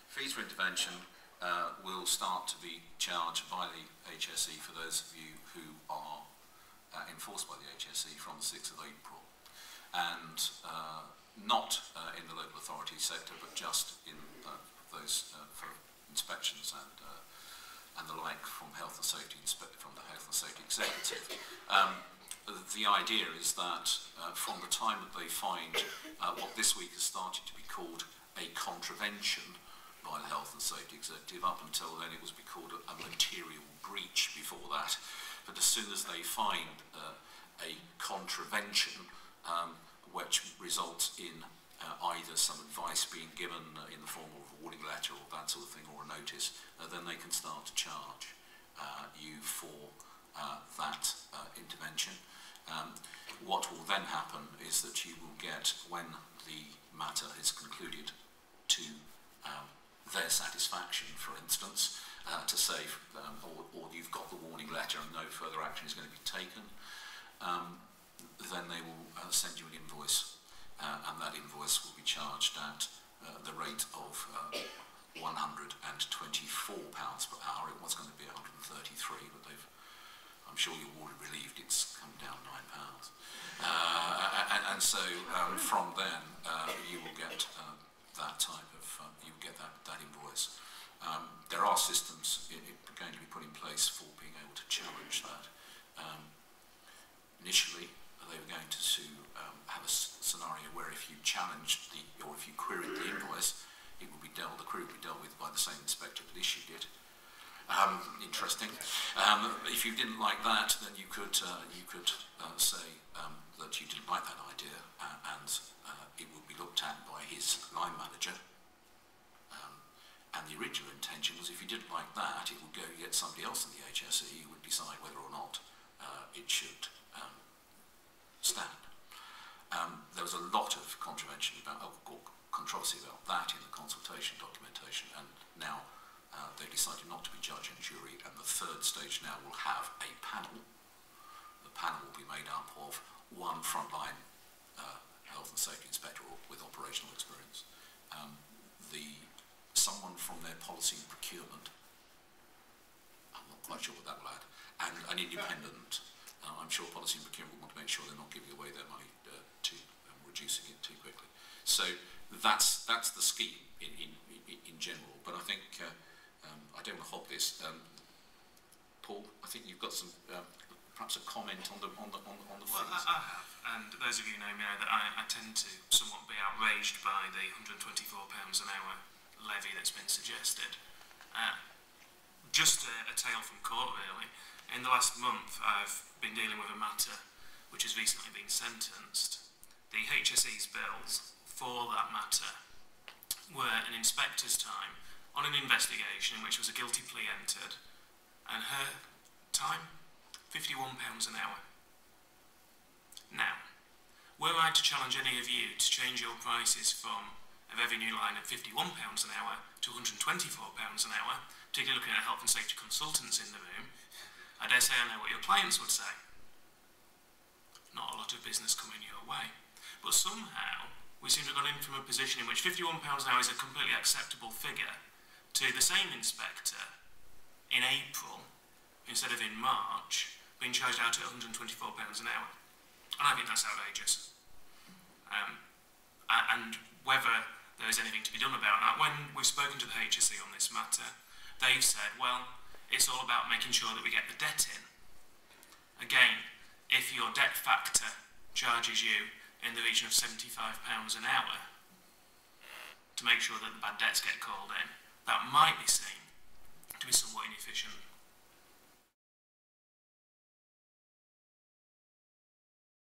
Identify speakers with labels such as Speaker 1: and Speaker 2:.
Speaker 1: Fees for intervention will start to be charged by the HSE for those of you who are enforced by the HSE from the 6th of April, and not in the local authority sector, but just in those for inspections and the like from health and safety from the health and safety executive. The idea is that from the time that they find what this week has started to be called a contravention by the health and safety executive, up until then it was called a material breach before that, but as soon as they find a contravention which results in either some advice being given in the form of a warning letter or that sort of thing, or a notice, then they can start to charge you for that intervention. What will then happen is that you will get, when the matter is concluded to their satisfaction, for instance, to say, or you've got the warning letter and no further action is going to be taken, then they will send you an invoice, and that invoice will be charged at the rate of £124 per hour. It was going to be 133, but I'm sure you're already relieved it's come down £9. And so from then you will get that type of that invoice. There are systems going to be put in place for being able to challenge that. Initially, they were going to have a scenario where if you challenged or if you queried the invoice, the query would be dealt with by the same inspector that issued it. Interesting. If you didn't like that, then you could say that you didn't like that idea, and it would be looked at by his line manager. And the original intention was, if you didn't like that, it would go get somebody else in the HSE who would decide whether or not it should stand. There was a lot of controversy about that in the consultation documentation, and now they decided not to be judge and jury, and the third stage now will have a panel. The panel will be made up of one frontline health and safety inspector with operational experience, someone from their policy and procurement, I'm not quite sure what that will add, and an independent. I'm sure policy and procurement will want to make sure they're not giving away their money reducing it too quickly. So that's the scheme in general. But I think I don't want to hog this. Paul, I think you've got some perhaps a comment on the fees.
Speaker 2: Well, I have, and those of you know me know that I tend to somewhat be outraged by the £124 an hour levy that's been suggested. Just a tale from court, really. In the last month, I've been dealing with a matter which has recently been sentenced. The HSE's bills for that matter were an inspector's time on an investigation in which was a guilty plea entered, and her time, £51 an hour. Now, were I to challenge any of you to change your prices from a revenue line at £51 an hour to £124 an hour, particularly looking at health and safety consultants in the room, I dare say I know what your clients would say. Not a lot of business coming your way. But somehow, we seem to have gone in from a position in which £51 an hour is a completely acceptable figure to the same inspector in April, instead of in March, being charged out at £124 an hour. And I think that's outrageous. And whether there is anything to be done about that, when we've spoken to the HSE on this matter, they've said, well, it's all about making sure that we get the debt in. Again, if your debt factor charges you in the region of £75 an hour to make sure that the bad debts get called in, that might be seen to be somewhat inefficient.